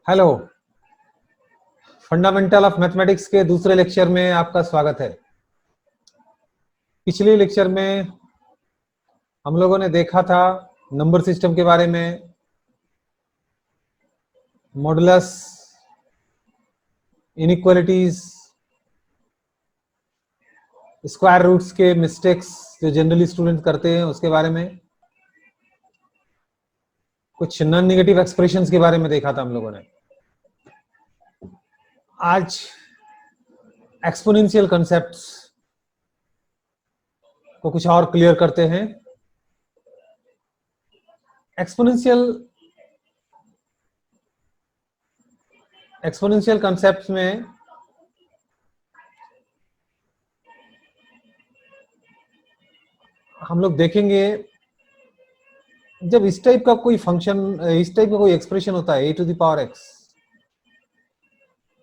Hello. Fundamental of mathematics के दूसरे lecture में आपका स्वागत है। पिछले लेक्चर में हम लोगों ने देखा था नंबर सिस्टम के बारे में, मॉडुलस, इनइक्वालिटीज, स्क्वायर रूट्स के मिस्टेक्स जो जनरली स्टूडेंट करते हैं उसके बारे में, कुछ नॉन नेगेटिव एक्सप्रेशंस के बारे में देखा था हम लोगों ने। आज एक्सपोनेंशियल कॉन्सेप्ट्स को कुछ और क्लियर करते हैं। एक्सपोनेंशियल कॉन्सेप्ट्स में हम लोग देखेंगे जब इस टाइप का कोई फंक्शन, इस टाइप का कोई एक्सप्रेशन होता है a⁴x,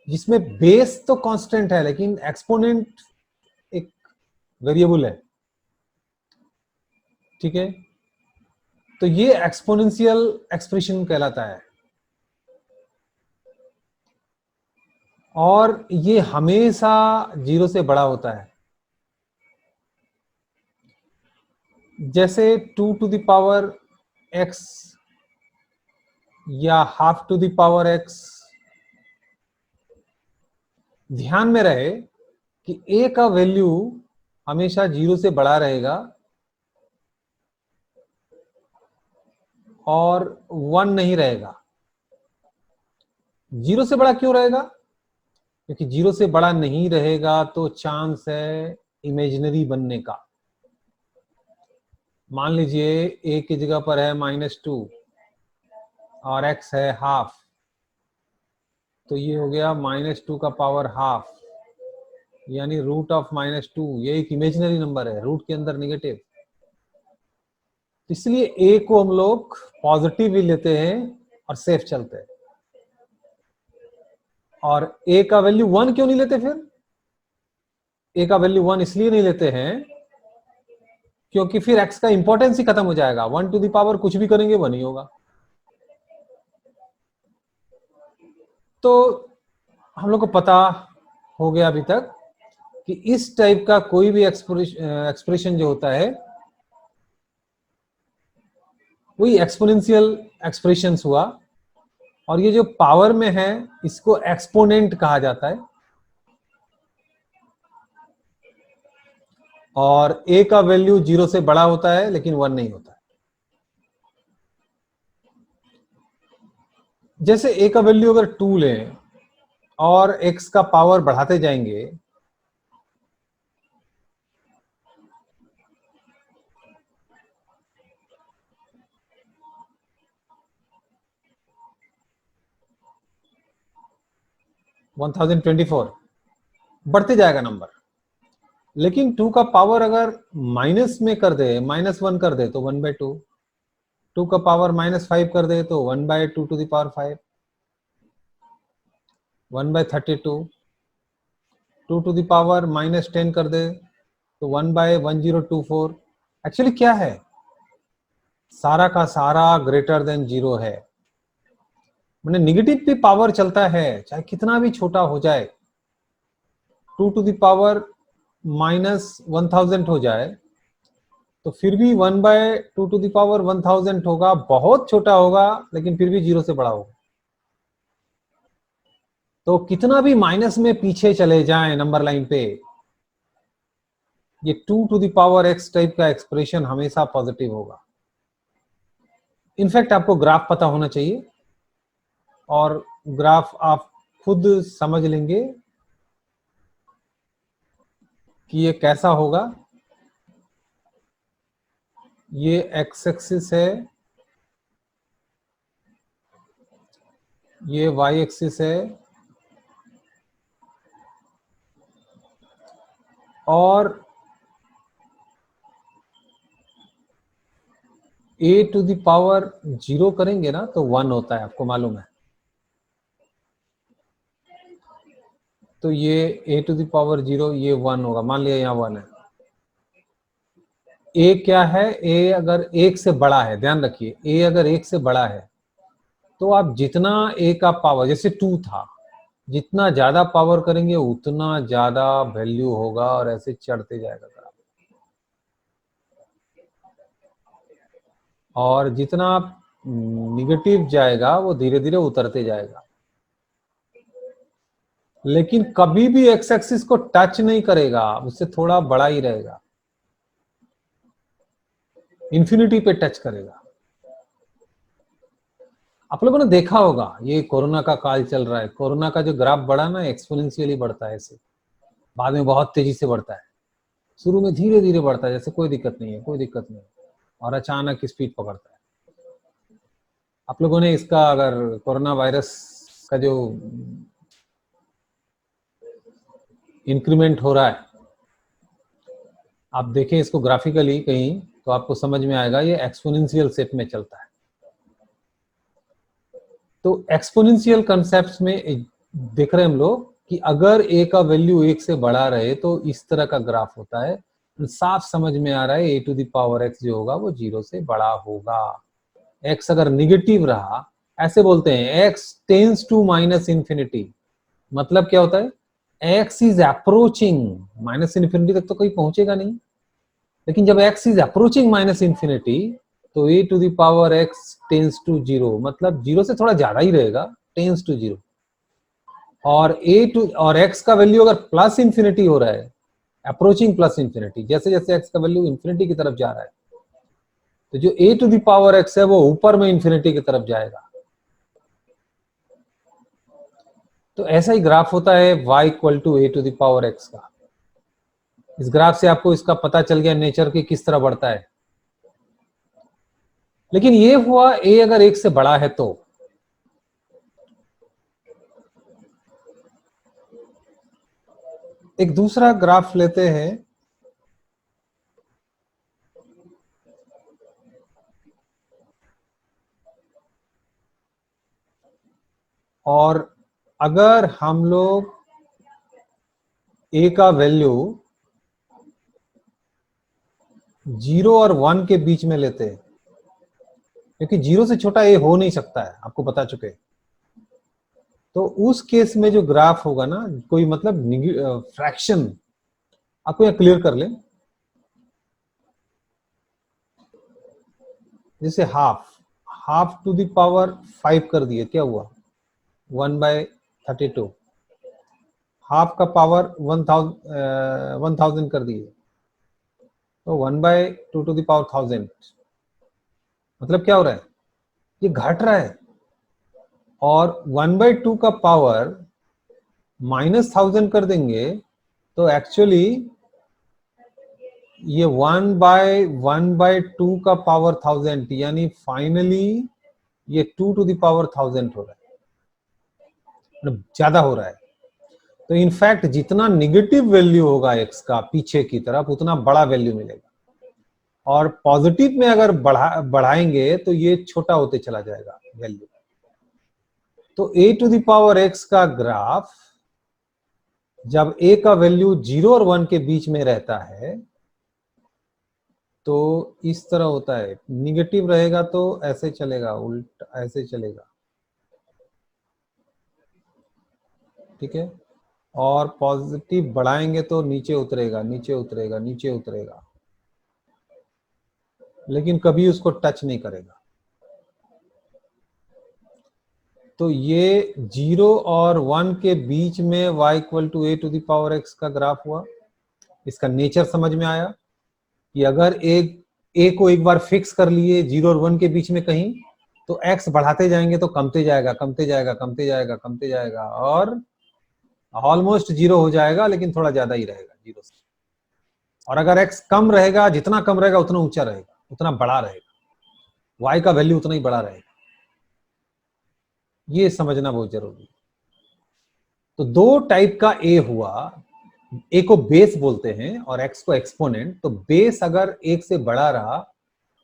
जिसमें बेस तो कांस्टेंट है लेकिन एक्सपोनेंट एक वेरिएबल है, ठीक है, तो ये एक्सपोनेंशियल एक्सप्रेशन कहलाता है। और ये हमेशा 0 से बड़ा होता है। जैसे 2⁴x या ½ ध्यान में रहे कि a का वैल्यू हमेशा 0 से बड़ा रहेगा और 1 नहीं रहेगा। 0 से बड़ा क्यों रहेगा? क्योंकि 0 से बड़ा नहीं रहेगा तो चांस है इमेजिनरी बनने का। मान लीजिए a की जगह पर है -2 और x है ½ तो ये हो गया -2 का पावर ½ यानी √2। ये एक इमेजिनरी नंबर है, रूट के अंदर नेगेटिव, इसलिए a को हम लोग पॉजिटिव भी लेते हैं और सेफ चलते हैं। और a का वैल्यू 1 क्यों नहीं लेते? फिर a का वैल्यू 1 इसलिए नहीं लेते हैं क्योंकि फिर x का इंपॉर्टेंस ही खत्म हो जाएगा। 1 कुछ भी करेंगे 1 ही होगा। तो हम लोग को पता हो गया अभी तक कि इस टाइप का कोई भी एक्सप्रेशन जो होता है वही एक्सपोनेंशियल एक्सप्रेशंस हुआ। और ये जो पावर में है इसको एक्सपोनेंट कहा जाता है। और a का वैल्यू 0 से बड़ा होता है लेकिन 1 नहीं होता है। जैसे a का वैल्यू अगर 2 लें और x का पावर बढ़ाते जाएंगे (1024) बढ़ते जाएगा नंबर। लेकिन 2 का पावर अगर माइनस में कर दे, -1 कर दे तो 1/2, 2 का पावर -5 कर दे तो 1/2⁵, 1/32, 2 टू द पावर -10 कर दे तो 1/1024। एक्चुअली क्या है, सारा का सारा ग्रेटर देन 0 है। मैंने निगेटिव भी पावर चलता है चाहे कितना भी छोटा हो जाए, 2 टू द पावर -1000 हो जाए तो फिर भी 1/2 टू द पावर 1000 होगा, बहुत छोटा होगा लेकिन फिर भी 0 से बड़ा होगा। तो कितना भी माइनस में पीछे चले जाएं नंबर लाइन पे, ये 2 to the power x type का एक्सप्रेशन हमेशा पॉजिटिव होगा। इनफैक्ट आपको ग्राफ पता होना चाहिए और ग्राफ आप खुद समझ लेंगे कि ये कैसा होगा। ये x एक्सिस है, ये y एक्सिस है और a टू द पावर 0 करेंगे ना तो 1 होता है, आपको मालूम है। तो ये a टू द पावर 0 ये 1 होगा। मान लिया यहाँ 1 है। a क्या है? a अगर 1 से बड़ा है, ध्यान रखिए, a अगर 1 से बड़ा है तो आप जितना ए का पावर, जैसे 2 था, जितना ज्यादा पावर करेंगे उतना ज्यादा वैल्यू होगा और ऐसे चढ़ते जाएगा ग्राफ। और जितना निगेटिव जाएगा वो धीरे धीरे उतरते जाएगा, लेकिन कभी भी एक्स एक्सिस को टच नहीं करेगा, उससे थोड़ा बड़ा ही रहेगा, इंफिनिटी पे टच करेगा। आप लोगों ने देखा होगा, ये कोरोना का काल चल रहा है, कोरोना का जो ग्राफ बढ़ा ना एक्सपोनेंशियली बढ़ता है, ऐसे बाद में बहुत तेजी से बढ़ता है, शुरू में धीरे धीरे बढ़ता है जैसे कोई दिक्कत नहीं है, कोई दिक्कत नहीं है, और अचानक स्पीड पकड़ता है। आप लोगों ने इसका, अगर कोरोना वायरस का जो इंक्रीमेंट हो रहा है आप देखें इसको ग्राफिकली कहीं, तो आपको समझ में आएगा ये एक्सपोनेंशियल शेप में चलता है। तो एक्सपोनेंशियल कंसेप्ट में देख रहे हैं हम लोग कि अगर ए का वैल्यू 1 से बड़ा रहे तो इस तरह का ग्राफ होता है। साफ समझ में आ रहा है ए टू द पावर एक्स जो होगा वो 0 से बड़ा होगा। एक्स अगर निगेटिव रहा, ऐसे बोलते हैं x tends to minus infinity, मतलब क्या होता है, x is approaching minus infinity तक तो कोई पहुंचेगा नहीं, लेकिन जब x is approaching minus infinity तो a to the power x tends to 0, मतलब 0 से थोड़ा ज्यादा ही रहेगा, टेंस टू 0। और एक्स का वैल्यू अगर प्लस इंफिनिटी हो रहा है, अप्रोचिंग प्लस इंफिनिटी, जैसे जैसे एक्स का वैल्यू इंफिनिटी की तरफ जा रहा है तो जो ए टू द पावर एक्स है वो ऊपर में इंफिनिटी की तरफ जाएगा। तो ऐसा ही ग्राफ होता है y equal to A to the power x का। इस ग्राफ से आपको इसका पता चल गया नेचर की किस तरह बढ़ता है। लेकिन ये हुआ a अगर 1 से बड़ा है तो एक दूसरा ग्राफ लेते हैं, और अगर हम लोग a का वैल्यू 0 और 1 के बीच में लेते हैं, क्योंकि 0 से छोटा a हो नहीं सकता है, आपको बता चुके। तो उस केस में जो ग्राफ होगा ना, कोई मतलब फ्रैक्शन, आपको यहां क्लियर कर ले, जैसे हाफ टू द पावर 5 कर दिए, क्या हुआ 1/32, हाफ का पावर 1000 कर दिए तो 1/2 टू द पावर 1000, मतलब क्या हो रहा है, ये घट रहा है। और 1/2 का पावर -1000 कर देंगे तो एक्चुअली ये 1/2 का पावर 1000, यानी फाइनली ये 2 टू द पावर 1000 हो रहा है, मतलब ज्यादा हो रहा है। तो इनफैक्ट जितना निगेटिव वैल्यू होगा एक्स का पीछे की तरफ उतना बड़ा वैल्यू मिलेगा, और पॉजिटिव में अगर बढ़ाएंगे तो ये छोटा होते चला जाएगा वैल्यू। तो a to the power x का ग्राफ जब ए का वैल्यू 0 और 1 के बीच में रहता है तो इस तरह होता है, निगेटिव रहेगा तो ऐसे चलेगा, उल्टा ऐसे चलेगा, ठीक है, और पॉजिटिव बढ़ाएंगे तो नीचे उतरेगा, नीचे उतरेगा, नीचे उतरेगा, लेकिन कभी उसको टच नहीं करेगा। तो ये 0 और 1 के बीच में y equal to A to the power x का ग्राफ हुआ। इसका नेचर समझ में आया कि अगर एक ए को एक बार फिक्स कर लिए 0 और 1 के बीच में कहीं, तो x बढ़ाते जाएंगे तो कमते जाएगा, कमते जाएगा, कमते जाएगा, कमते जाएगा, और ऑलमोस्ट 0 हो जाएगा, लेकिन थोड़ा ज्यादा ही रहेगा 0 से। और अगर x कम रहेगा, जितना कम रहेगा उतना ऊंचा रहेगा, उतना बड़ा रहेगा, y का वैल्यू उतना ही बड़ा रहेगा। ये समझना बहुत जरूरी है। तो दो टाइप का ए हुआ, ए को बेस बोलते हैं और एक्स को एक्सपोनेंट। तो बेस अगर 1 से बड़ा रहा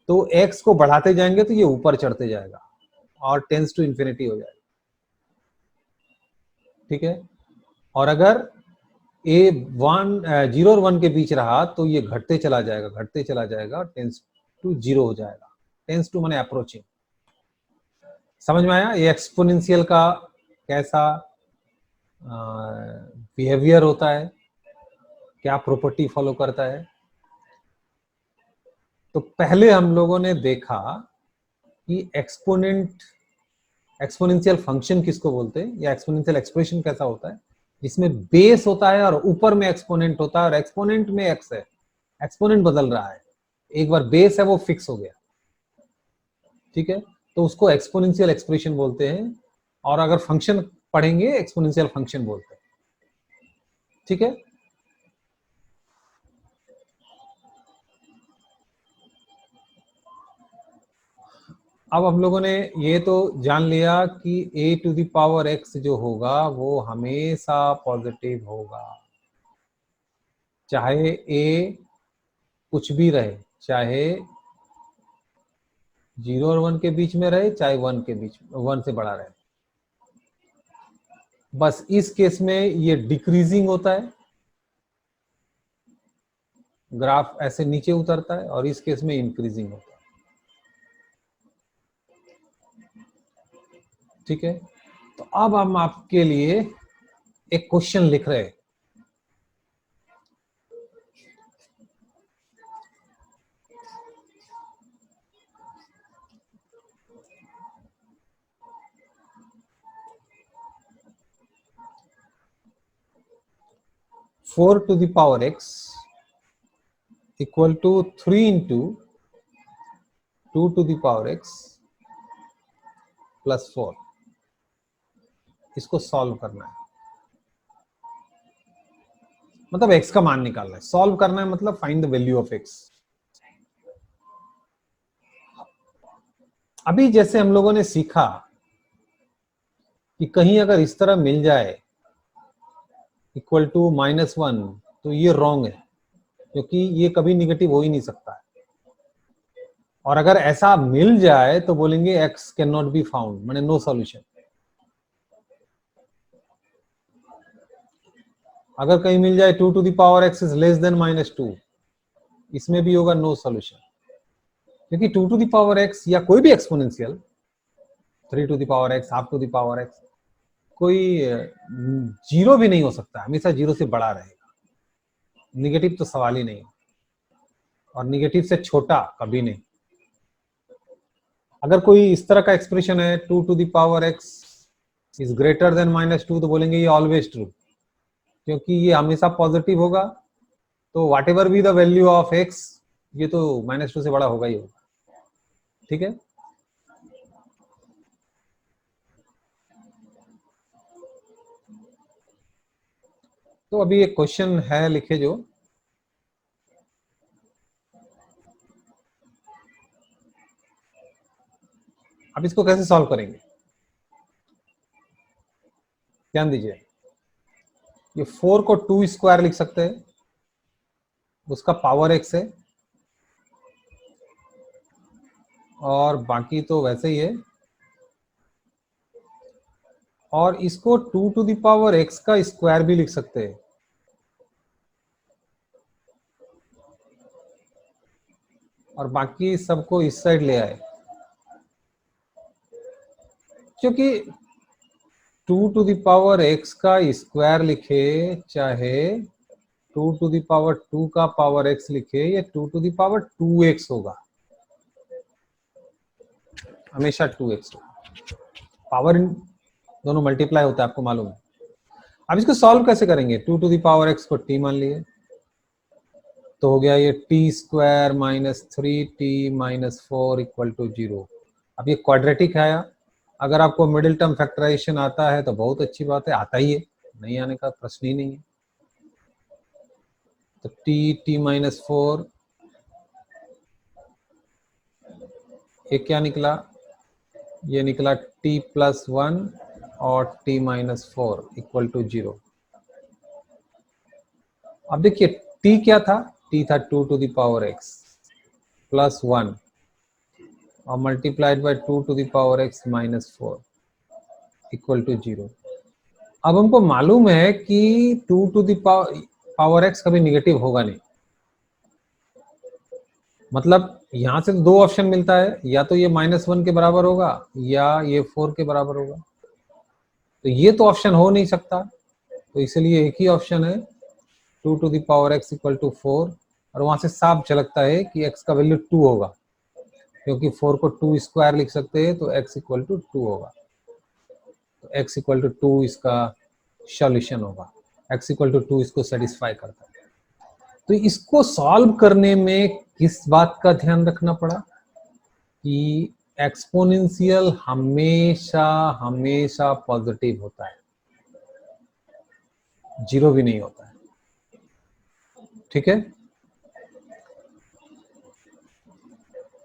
तो एक्स को बढ़ाते जाएंगे तो ये ऊपर चढ़ते जाएगा और टेंस टू इंफिनिटी हो जाएगा, ठीक है। और अगर ए 0 और 1 के बीच रहा तो ये घटते चला जाएगा, घटते चला जाएगा, टेंस टू 0 हो जाएगा। टेंस टू माने अप्रोचिंग। समझ में आया ये एक्सपोनेंशियल का कैसा बिहेवियर होता है, क्या प्रॉपर्टी फॉलो करता है। तो पहले हम लोगों ने देखा कि एक्सपोनेंशियल फंक्शन किसको बोलते हैं या एक्सपोनेंशियल एक्सप्रेशन कैसा होता है, जिसमें बेस होता है और ऊपर में एक्सपोनेंट होता है और एक्सपोनेंट में एक्स है, एक्सपोनेंट बदल रहा है, एक बार बेस है वो फिक्स हो गया, ठीक है, तो उसको एक्सपोनेंशियल एक्सप्रेशन बोलते हैं। और अगर फंक्शन पढ़ेंगे एक्सपोनेंशियल फंक्शन बोलते हैं, ठीक है। अब हम लोगों ने ये तो जान लिया कि a to the power x जो होगा वो हमेशा पॉजिटिव होगा, चाहे a कुछ भी रहे, चाहे 0 और 1 के बीच में रहे, चाहे 1 के बीच 1 से बड़ा रहे। बस इस केस में ये डिक्रीजिंग होता है, ग्राफ ऐसे नीचे उतरता है, और इस केस में इंक्रीजिंग होता है, ठीक है। तो अब हम आपके लिए एक क्वेश्चन लिख रहे हैं। Four to the power x equal to 3 into 2 to the power x plus 4, इसको सॉल्व करना है, मतलब x का मान निकालना है। सॉल्व करना है मतलब find the value of x। अभी जैसे हम लोगों ने सीखा कि कहीं अगर इस तरह मिल जाए इक्वल टू -1, तो ये रॉन्ग है, क्योंकि ये कभी निगेटिव हो ही नहीं सकता है। और अगर ऐसा मिल जाए तो बोलेंगे x can not be found, माने नो सॉल्यूशन। अगर कहीं मिल जाए 2 to the power x is less than -2, इसमें भी होगा नो सॉल्यूशन, क्योंकि 2 टू द पावर x या कोई भी exponential 3 to the power x, half to the power x, कोई जीरो भी नहीं हो सकता, हमेशा जीरो से बड़ा रहेगा, निगेटिव तो सवाल ही नहीं, और निगेटिव से छोटा कभी नहीं। अगर कोई इस तरह का एक्सप्रेशन है 2 to the power x is greater than -2, तो बोलेंगे ये ऑलवेज ट्रू, क्योंकि ये हमेशा पॉजिटिव होगा, तो what ever be the value of x, ये तो -2 से बड़ा होगा ही होगा, ठीक है। तो अभी एक क्वेश्चन है लिखे जो, अब इसको कैसे सॉल्व करेंगे, ध्यान दीजिए। ये 4 को 2 स्क्वायर लिख सकते हैं, उसका पावर x है, और बाकी तो वैसे ही है। और इसको 2 टू द पावर x का स्क्वायर भी लिख सकते हैं, और बाकी सबको इस साइड ले आए, क्योंकि 2 टू द पावर x का स्क्वायर लिखे, चाहे 2 टू द पावर 2 का पावर x लिखे, या 2 टू द पावर 2x होगा, हमेशा 2x होगा, पावर दोनों मल्टीप्लाई होता है, आपको मालूम है। अब इसको सॉल्व कैसे करेंगे, 2 टू द पावर x को t मान लिए, तो हो गया ये T square -3t-4 equal to 0। अब ये क्वाड्रेटिक है, अगर आपको मिडिल टर्म फैक्टराइजेशन आता है तो बहुत अच्छी बात है, आता ही है, नहीं आने का प्रश्न ही नहीं है। तो t-4, ये क्या निकला, ये निकला t+1 और t-4 इक्वल टू 0। अब देखिए t क्या था, t था 2 to the power x plus 1 और multiplied by 2 to the power x -4 equal to 0। अब हमको मालूम है कि 2 टू द पावर x कभी निगेटिव होगा नहीं, मतलब यहां से दो ऑप्शन मिलता है, या तो ये -1 के बराबर होगा या ये 4 के बराबर होगा। तो ये तो ऑप्शन हो नहीं सकता, तो इसलिए एक ही ऑप्शन है 2 to the power x equal to 4, और वहां से साफ झलकता है कि x का वैल्यू 2 होगा, क्योंकि 4 को 2 स्क्वायर लिख सकते हैं, तो x इक्वल टू 2 होगा। तो x इक्वल टू 2 इसका सॉल्यूशन होगा, x इक्वल टू 2 इसको सेटिस्फाई करता है। तो इसको सॉल्व करने में किस बात का ध्यान रखना पड़ा कि एक्सपोनेंशियल हमेशा हमेशा पॉजिटिव होता है, जीरो भी नहीं होता है। ठीक है,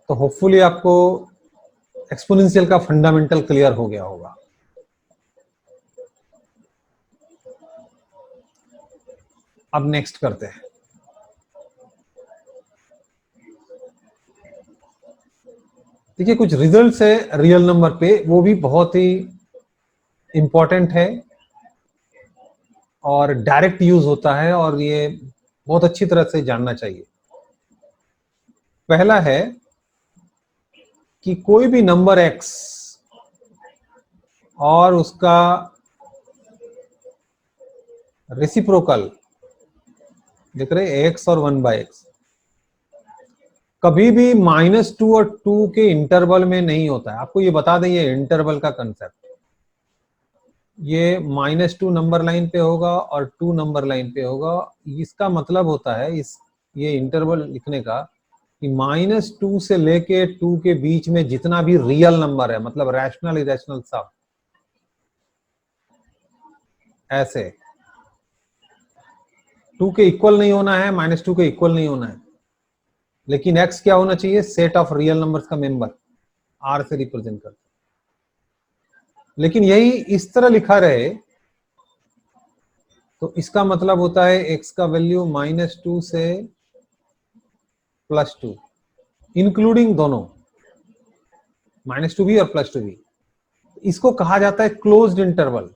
तो होपफुली आपको एक्सपोनेंशियल का फंडामेंटल क्लियर हो गया होगा। अब नेक्स्ट करते हैं। देखिए कुछ रिजल्ट्स है रियल नंबर पे, वो भी बहुत ही इंपॉर्टेंट है और डायरेक्ट यूज होता है, और ये बहुत अच्छी तरह से जानना चाहिए। पहला है कि कोई भी नंबर x और उसका रेसिप्रोकल, देख रहे x और 1/x, कभी भी -2 और 2 के इंटरवल में नहीं होता है। आपको ये बता दें, ये इंटरवल का कंसेप्ट, ये -2 नंबर लाइन पे होगा और 2 नंबर लाइन पे होगा। इसका मतलब होता है इस ये इंटरवल लिखने का कि -2 से लेके 2 के बीच में जितना भी रियल नंबर है, मतलब रैशनल इरेशनल सब, ऐसे 2 के इक्वल नहीं होना है, -2 के इक्वल नहीं होना है, लेकिन x क्या होना चाहिए, सेट ऑफ रियल नंबर्स का मेंबर, r से रिप्रेजेंट करते। लेकिन यही इस तरह लिखा रहे तो इसका मतलब होता है x का वैल्यू -2 से +2, इंक्लूडिंग दोनों, -2 भी और +2 भी। इसको कहा जाता है क्लोज्ड इंटरवल,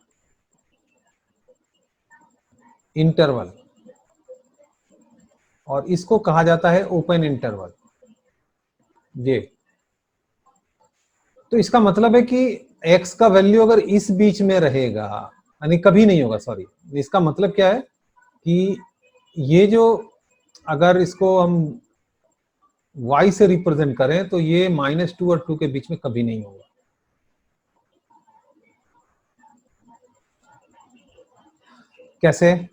और इसको कहा जाता है ओपन इंटरवल, ये। तो इसका मतलब है कि x का वैल्यू अगर इस बीच में रहेगा, यानी कभी नहीं होगा, सॉरी, इसका मतलब क्या है कि ये जो, अगर इसको हम y से रिप्रेजेंट करें तो ये -2 और 2 के बीच में कभी नहीं होगा। कैसे?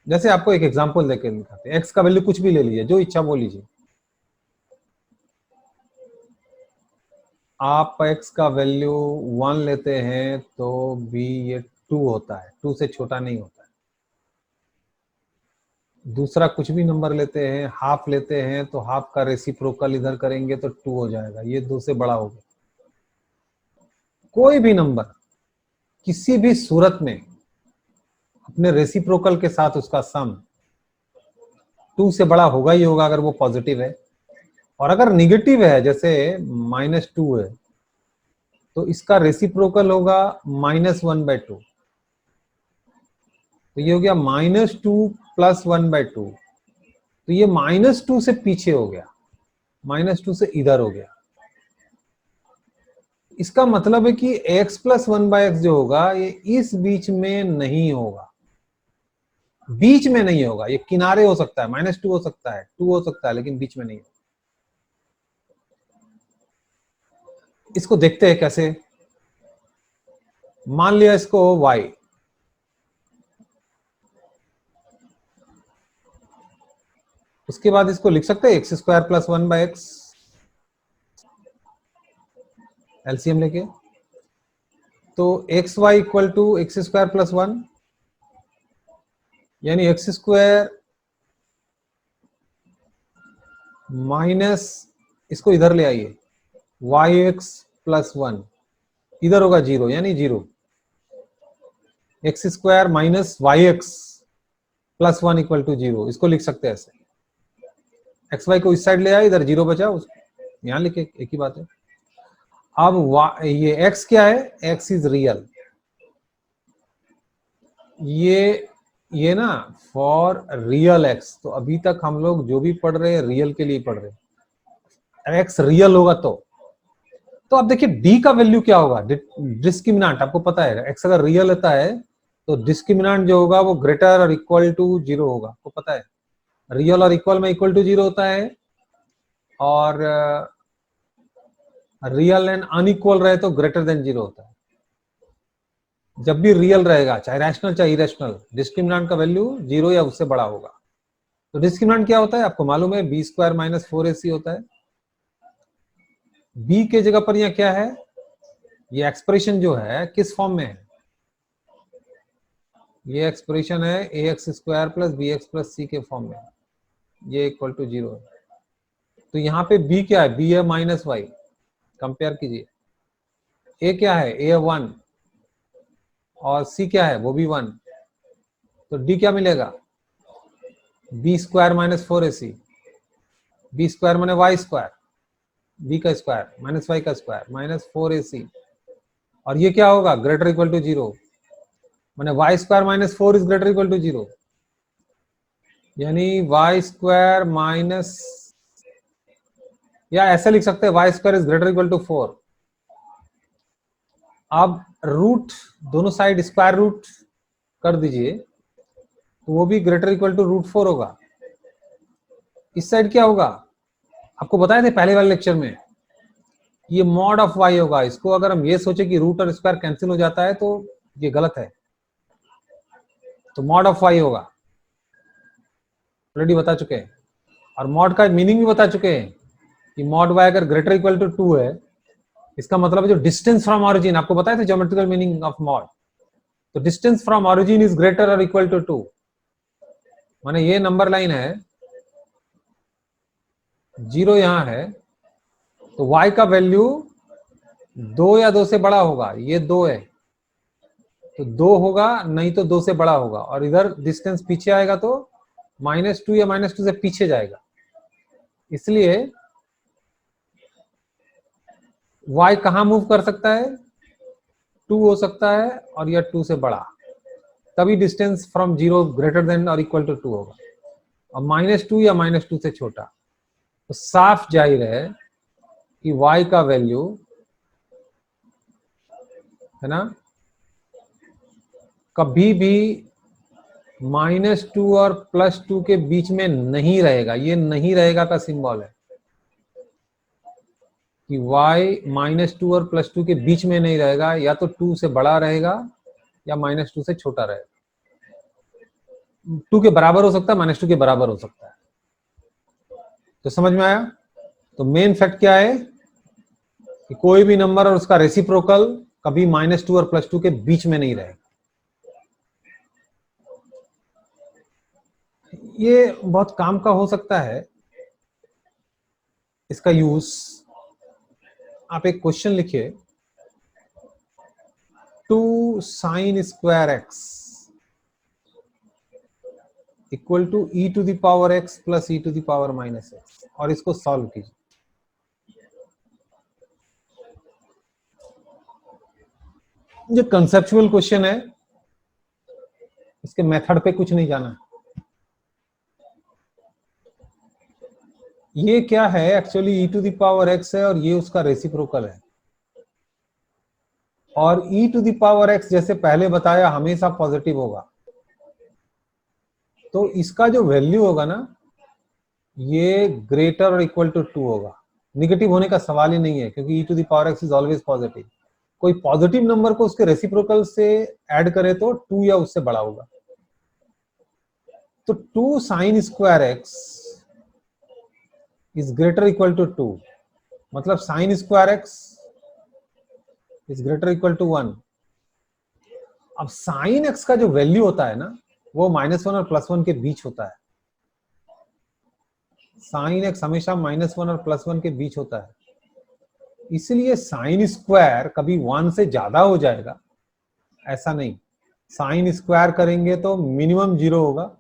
जैसे आपको एक एग्जांपल देके दिखाते हैं, x का वैल्यू कुछ भी ले लीजिए, जो इच्छा बोल लीजिए। आप x का वैल्यू 1 लेते हैं तो भी ये 2 होता है, 2 से छोटा नहीं होता है। दूसरा कुछ भी नंबर लेते हैं, हाफ लेते हैं तो हाफ का रेसिप्रोकल इधर करेंगे तो 2 हो जाएगा, ये 2 से बड़ा होगा। कोई भी नंबर किसी भी सूरत में अपने रेसिप्रोकल के साथ उसका सम 2 से बड़ा होगा ही होगा, अगर वो पॉजिटिव है। और अगर निगेटिव है, जैसे -2 है, तो इसका रेसिप्रोकल होगा -1/2, तो ये हो गया -2 + 1/2, तो ये -2 से पीछे हो गया, -2 से इधर हो गया। इसका मतलब है कि x + 1/x जो होगा ये इस बीच में नहीं होगा, बीच में नहीं होगा, ये किनारे हो सकता है, -2 हो सकता है, 2 हो सकता है, लेकिन बीच में नहीं होगा। इसको देखते हैं कैसे। मान लिया इसको y, उसके बाद इसको लिख सकते हैं x² + 1/x, एलसीएम लेके। तो xy इक्वल टू x² + 1, यानी x² माइनस, इसको इधर ले आइए, yx + 1, इधर होगा 0, यानी 0, x² - yx + 1 इक्वल टू 0, इसको लिख सकते हैं ऐसे। xy को इस साइड ले आए, इधर 0 बचा, यहां लिखे, एक ही बात है। अब ये x क्या है, x इज रियल, ये ये ना फॉर रियल एक्स, तो अभी तक हम लोग जो भी पढ़ रहे हैं रियल के लिए पढ़ रहे हैं। एक्स रियल होगा तो अब देखिए डी का वैल्यू क्या होगा, डिस्क्रिमिनेंट आपको पता है, एक्स अगर रियल होता है तो डिस्क्रिमिनेंट जो होगा वो ग्रेटर और इक्वल टू जीरो होगा, आपको पता है। रियल और इक्वल में इक्वल टू जीरो होता है, और रियल एंड अनइक्वल रहे तो ग्रेटर देन जीरो होता है। जब भी रियल रहेगा, चाहे रैशनल चाहे इरेशनल, डिस्क्रिमिनेंट का वैल्यू जीरो या उससे बड़ा होगा। तो डिस्क्रिमिनेंट क्या होता है आपको मालूम है, बी स्क्वायर माइनस 4ac होता है। बी के जगह पर यहां क्या है, ये एक्सप्रेशन जो है किस फॉर्म में है, ये एक्सप्रेशन है a x square plus b x plus c के फॉर्म में, ये इक्वल टू जीरो है। तो यहाँ पे बी क्या है, बी है माइनस वाई, कंपेयर कीजिए। ए क्या है, ए 1, और सी क्या है, वो भी 1। तो डी क्या मिलेगा, B square minus 4ac, B square माने वाई स्क्वायर, बी का स्क्वायर माइनस वाई का स्क्वायर माइनस 4ac, और ये क्या होगा, ग्रेटर इक्वल टू जीरो, माने y square minus 4 is greater equal to zero, यानी वाई स्क्वायर माइनस, या ऐसे लिख सकते हैं y square is greater equal to 4। अब रूट दोनों साइड स्क्वायर रूट कर दीजिए, तो वो भी ग्रेटर इक्वल टू रूट 4 होगा। इस साइड क्या होगा, आपको बताए थे पहले वाले लेक्चर में, ये मॉड ऑफ वाई होगा। इसको अगर हम ये सोचे कि रूट और स्क्वायर कैंसिल हो जाता है तो ये गलत है, तो मॉड ऑफ वाई होगा, ऑलरेडी बता चुके हैं। और मॉड का मीनिंग भी बता चुके हैं कि मॉड वाई अगर ग्रेटर इक्वल टू 2 है, इसका मतलब है जो डिस्टेंस फ्रॉम ऑरिजिन, आपको बताया था ज्योमेट्रिकल मीनिंग ऑफ मॉड, तो distance from origin is greater और इक्वल टू 2, माने ये नंबर लाइन है, जीरो यहां है, तो y का वैल्यू 2 या 2 से बड़ा होगा, ये 2 है तो 2 होगा, नहीं तो 2 से बड़ा होगा, और इधर डिस्टेंस पीछे आएगा तो -2 या -2 से पीछे जाएगा। इसलिए y कहां मूव कर सकता है, 2 हो सकता है, और यह 2 से बड़ा, तभी distance from zero greater than और इक्वल टू 2 होगा, और -2 या -2 से छोटा। तो साफ जाहिर है कि y का वैल्यू है ना कभी भी -2 और +2 के बीच में नहीं रहेगा। ये नहीं रहेगा का सिंबल है कि y -2 और +2 के बीच में नहीं रहेगा, या तो 2 से बड़ा रहेगा या -2 से छोटा रहेगा। 2 के बराबर हो सकता है, -2 के बराबर हो सकता है। तो समझ में आया। तो मेन फैक्ट क्या है कि कोई भी नंबर और उसका रेसिप्रोकल कभी -2 और +2 के बीच में नहीं रहेगा। ये बहुत काम का हो सकता है इसका यूज। आप एक क्वेश्चन लिखिए, 2 sin square x equal to e to the power x plus e to the power -x, और इसको सॉल्व कीजिए। जो कंसेप्चुअल क्वेश्चन है, इसके मेथड पे कुछ नहीं जाना। ये क्या है, actually e to the power x है और ये उसका रेसिप्रोकल है, और e to the power x जैसे पहले बताया हमेशा पॉजिटिव होगा। तो इसका जो वैल्यू होगा ना, ये ग्रेटर और इक्वल टू 2 होगा। निगेटिव होने का सवाल ही नहीं है, क्योंकि e to the power x is always positive. कोई पॉजिटिव नंबर को उसके रेसिप्रोकल से ऐड करे तो 2 या उससे बड़ा होगा। तो 2 sin square x is greater equal to 2, मतलब sin square x is greater equal to 1। अब sin x का जो वैल्यू होता है ना, वो -1 और +1 के बीच होता है। sin x हमेशा -1 और +1 के बीच होता है, इसलिए sin स्क्वायर कभी 1 से ज्यादा हो जाएगा ऐसा नहीं। sin स्क्वायर करेंगे तो मिनिमम 0 होगा,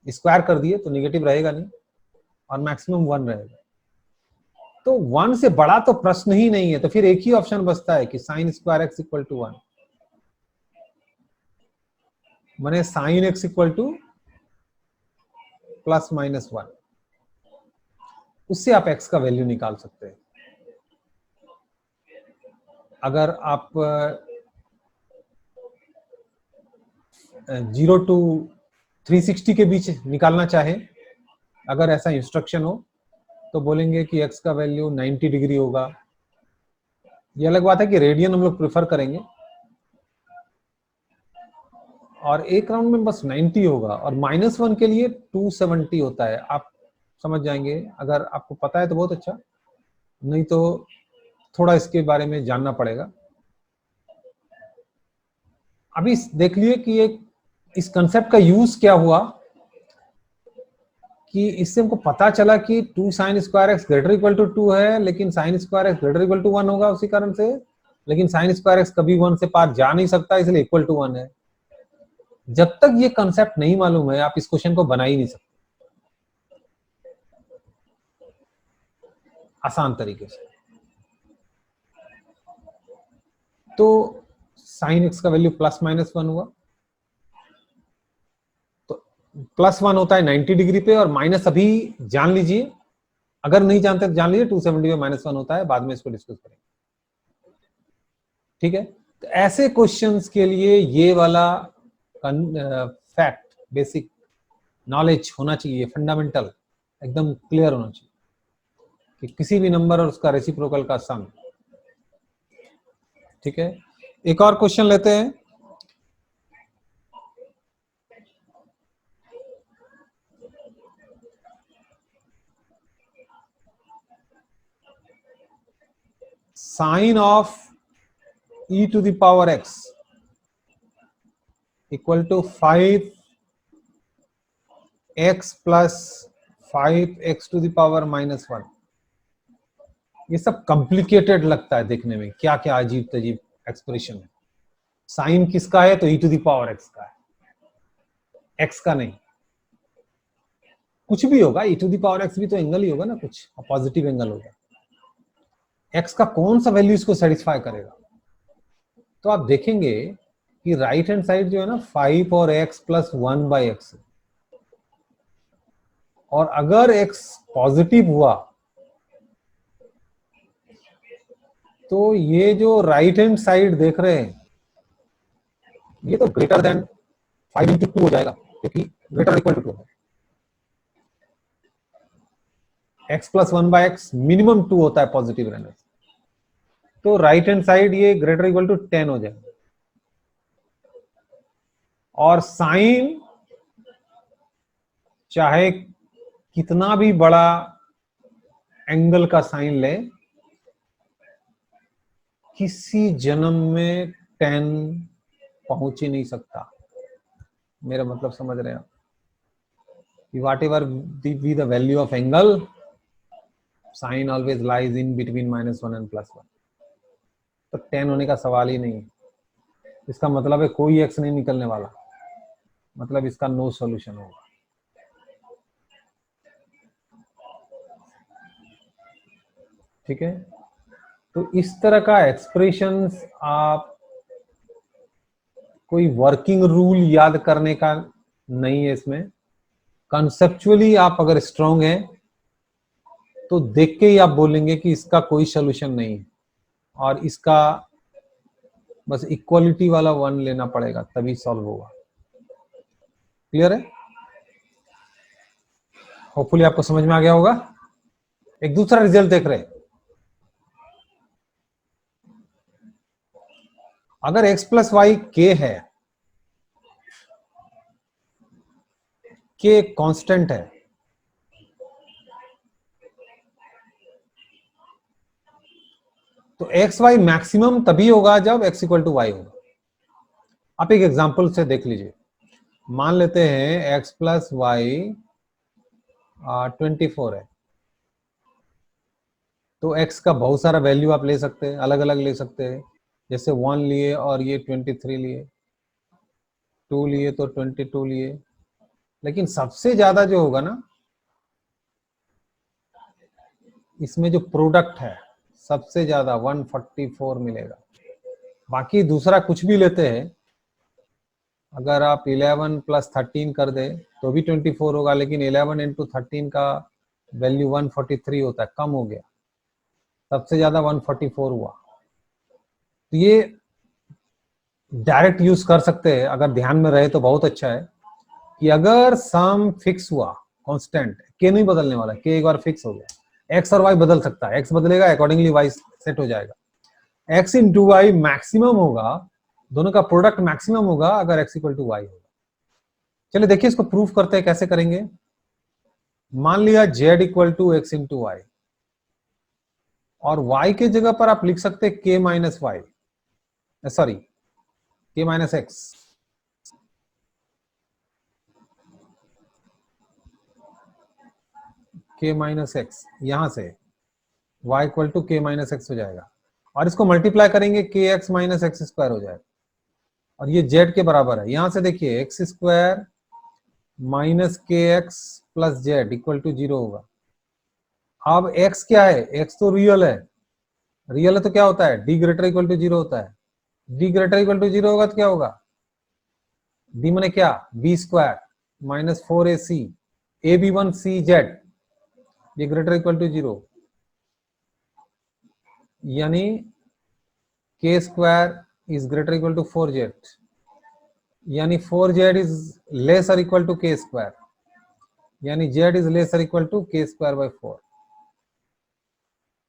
स्क्वायर कर दिए तो निगेटिव रहेगा नहीं, और मैक्सिमम 1 रहेगा। तो 1 से बड़ा तो प्रश्न ही नहीं है, तो फिर एक ही ऑप्शन बचता है कि sin square x equal to 1। माने sine x equal to plus minus 1, उससे आप एक्स का वैल्यू निकाल सकते हैं। अगर आप 0 टू 360 के बीच निकालना चाहे, अगर ऐसा इंस्ट्रक्शन हो, तो बोलेंगे कि एक्स का वैल्यू 90 डिग्री होगा। ये अलग बात है कि रेडियन हम लोग प्रेफर करेंगे, और एक राउंड में बस 90 होगा, और -1 के लिए 270 होता है। आप समझ जाएंगे, अगर आपको पता है तो बहुत अच्छा, नहीं तो थोड़ा इसके बारे में जानना पड़ेगा। अभी देख लिए कि ये इस कंसेप्ट का यूज क्या हुआ, कि इससे हमको पता चला कि 2 sine square x greater equal to 2 है, लेकिन sine square x greater equal to 1 होगा उसी कारण से, लेकिन साइन स्क्वायर एक्स कभी 1 से पार जा नहीं सकता, इसलिए इक्वल टू 1 है। जब तक ये कंसेप्ट नहीं मालूम है, आप इस क्वेश्चन को बना ही नहीं सकते आसान तरीके से। तो साइन एक्स का वैल्यू प्लस माइनस 1 हुआ, तो +1 होता है 90 डिग्री पे, और माइनस अभी जान लीजिए, अगर नहीं जानते तो जान लीजिए 270 में -1 होता है, बाद में इसको डिस्कस करेंगे। ठीक है, तो ऐसे क्वेश्चंस के लिए ये वाला फैक्ट, बेसिक नॉलेज होना चाहिए, फंडामेंटल एकदम क्लियर होना चाहिए कि किसी भी नंबर और उसका रेसिप्रोकल का सम। ठीक है, एक और क्वेश्चन लेते हैं। Sine of e to the power x equal to 5x plus 5x to the power -1। ये सब कॉम्प्लिकेटेड लगता है देखने में, क्या क्या अजीब तजीब एक्सप्रेशन है। साइन किसका है? तो e to the power x का है, x का नहीं। कुछ भी होगा, e to the power x भी तो एंगल ही होगा ना, कुछ पॉजिटिव एंगल होगा। x का कौन सा वैल्यू इसको सेटिस्फाई करेगा? तो आप देखेंगे कि राइट हैंड साइड जो है ना 5 और x प्लस 1/x, और अगर x पॉजिटिव हुआ तो ये जो राइट हैंड साइड देख रहे हैं, ये तो ग्रेटर देन 5 इंटू 2 हो जाएगा, क्योंकि ग्रेटर इक्वल टू 2 है। x प्लस 1/x मिनिमम 2 होता है पॉजिटिव रहने से, तो राइट हैंड साइड ये ग्रेटर इक्वल टू 10 हो जाएगा। और साइन चाहे कितना भी बड़ा एंगल का साइन ले, किसी जन्म में 10 पहुंच ही नहीं सकता। मेरा मतलब समझ रहे हैं आप? Whatever be the value of angle, sine always lies in between -1 and +1। तो 10 होने का सवाल ही नहीं है। इसका मतलब है कोई एक्स नहीं निकलने वाला, मतलब इसका नो सॉल्यूशन होगा। ठीक है, तो इस तरह का एक्सप्रेशंस, आप कोई वर्किंग रूल याद करने का नहीं है इसमें। कंसेप्चुअली आप अगर स्ट्रांग हैं तो देख के ही आप बोलेंगे कि इसका कोई सॉल्यूशन नहीं है, और इसका बस इक्वलिटी वाला 1 लेना पड़ेगा तभी सॉल्व होगा। क्लियर है? होपफुली आपको समझ में आ गया होगा। एक दूसरा रिजल्ट देख रहे हैं। अगर x प्लस वाई k है, k कांस्टेंट है, तो एक्स वाई मैक्सिमम तभी होगा जब x इक्वल टू वाई होगा। आप एक एग्जांपल से देख लीजिए। मान लेते हैं x प्लस वाई 24 है, तो x का बहुत सारा वैल्यू आप ले सकते हैं, अलग अलग ले सकते हैं। जैसे 1 लिए और ये 23 लिए, 2 लिए तो 22 लिए, लेकिन सबसे ज्यादा जो होगा ना, इसमें जो प्रोडक्ट है सबसे ज्यादा 144 मिलेगा। बाकी दूसरा कुछ भी लेते हैं अगर आप 11 प्लस 13 कर दे तो भी 24 होगा, लेकिन 11 इंटू 13 का वैल्यू 143 होता है, कम हो गया, सबसे ज्यादा 144 हुआ। तो ये डायरेक्ट यूज कर सकते हैं, अगर ध्यान में रहे तो बहुत अच्छा है कि अगर सम फिक्स हुआ, कांस्टेंट, के नहीं बदलने वाला, के एक बार फिक्स हो गया, एक्स और वाई बदल सकता है, एक्स बदलेगा अकॉर्डिंगली वाई सेट हो जाएगा। एक्स इंटू वाई मैक्सिमम होगा, दोनों का प्रोडक्ट मैक्सिमम होगा अगर एक्स इक्वल टू वाई होगा। चलिए देखिए इसको प्रूफ करते हैं, कैसे करेंगे। मान लिया z equal to x into y, और y के जगह पर आप लिख सकते हैं k minus y, sorry k minus x. k minus x, यहां से y equal to k minus x हो जाएगा, और इसको मल्टीप्लाई करेंगे k x minus x square हो जाएगा, और ये z के बराबर है। यहां से देखिए x square minus k x plus z equal to 0 होगा। अब x क्या है, x तो रियल है, रियल है तो क्या होता है, d ग्रेटर इक्वल टू 0 होता है। d ग्रेटर इक्वल टू 0 होगा तो क्या होगा, d मैंने क्या, b square minus 4ac a b one c z, ये ग्रेटर इक्वल टू 0, यानी k square is greater equal to 4z, यानी 4z is lesser equal to k square, यानी z is lesser equal to k square by 4।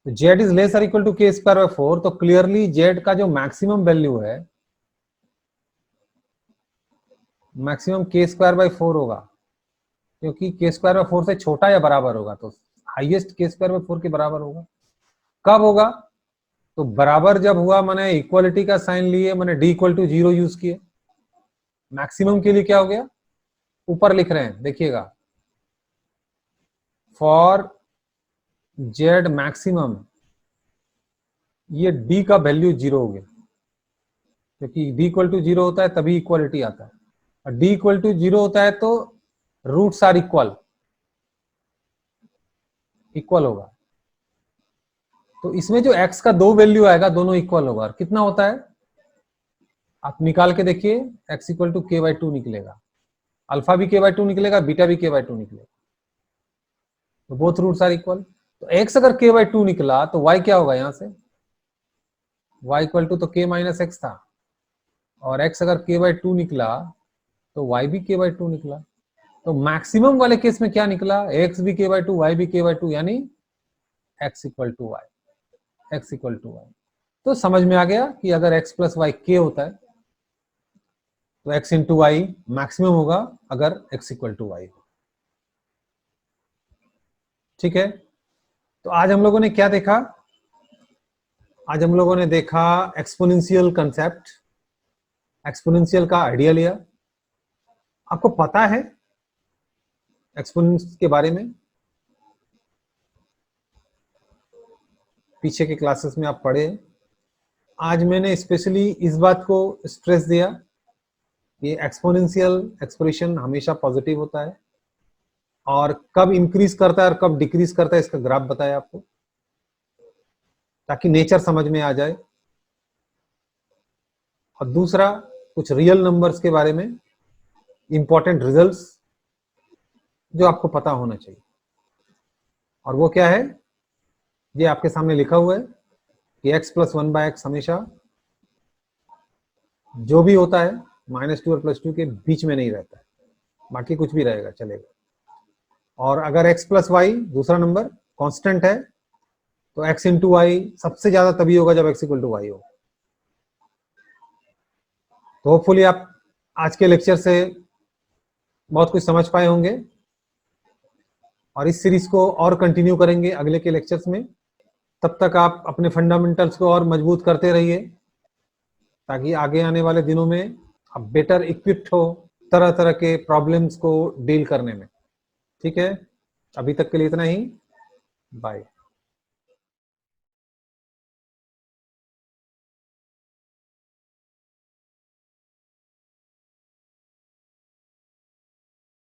तो z is lesser equal to k square by 4, तो clearly z का जो maximum value है, maximum k square by 4 होगा, क्योंकि के square by 4 से छोटा या बराबर होगा, तो हाईएस्ट के स्क्वायर बाय 4 के बराबर होगा। कब होगा, तो बराबर जब हुआ, मैंने इक्वालिटी का साइन लिए, मैंने d इक्वल टू 0 यूज किए। मैक्सिमम के लिए क्या हो गया, ऊपर लिख रहे हैं देखिएगा, फॉर जेड मैक्सिमम, ये d का वैल्यू 0 हो गया, क्योंकि d इक्वल टू 0 होता है तभी इक्वालिटी आता है, और d इक्वल टू 0 होता है तो रूट्स आर इक्वल, इक्वल होगा। तो इसमें जो x का दो वैल्यू आएगा दोनों इक्वल होगा, और कितना होता है आप निकाल के देखिए, x इक्वल टू के बाई 2 निकलेगा, अल्फा भी के बाई 2 निकलेगा, बीटा भी के बाई 2 निकलेगा, तो बोथ रूट्स आर इक्वल। तो x अगर के बाई 2 निकला तो y क्या होगा, यहां से y इक्वल टू तो k माइनस एक्स था, और x अगर के बाई 2 निकला तो y भी के बाई 2 निकला। तो मैक्सिमम वाले केस में क्या निकला, x भी के बाई 2 y भी के बाई 2, यानी x equal to y, x equal to y. तो समझ में आ गया कि अगर x प्लस वाई के होता है तो x इंटू वाई मैक्सिमम होगा अगर x इक्वल टू वाई हो। ठीक है, तो आज हम लोगों ने क्या देखा, आज हम लोगों ने देखा एक्सपोनेंशियल कंसेप्ट, एक्सपोनेंशियल का आइडिया लिया। आपको पता है एक्सपोनेंस के बारे में, पीछे के क्लासेस में आप पढ़े। आज मैंने स्पेशली इस बात को स्ट्रेस दिया कि एक्सपोनेंशियल एक्सप्रेशन हमेशा पॉजिटिव होता है, और कब इंक्रीज करता है और कब डिक्रीज करता है इसका ग्राफ बताया आपको, ताकि नेचर समझ में आ जाए। और दूसरा कुछ रियल नंबर्स के बारे में इंपॉर्टेंट रिजल्ट्स जो आपको पता होना चाहिए, और वो क्या है, ये आपके सामने लिखा हुआ है कि x प्लस 1 बाय एक्स हमेशा जो भी होता है -2 और +2 के बीच में नहीं रहता है, बाकी कुछ भी रहेगा चलेगा। और अगर x प्लस वाई दूसरा नंबर कांस्टेंट है तो x इंटू वाई सबसे ज्यादा तभी होगा जब x इक्वल टू वाई हो। तो होपफुली आप आज के लेक्चर से बहुत कुछ समझ पाए होंगे, और इस सीरीज को और कंटिन्यू करेंगे अगले के लेक्चर्स में। तब तक आप अपने फंडामेंटल्स को और मजबूत करते रहिए, ताकि आगे आने वाले दिनों में आप बेटर इक्विप्ड हो तरह तरह के प्रॉब्लम्स को डील करने में। ठीक है, अभी तक के लिए इतना ही, बाय।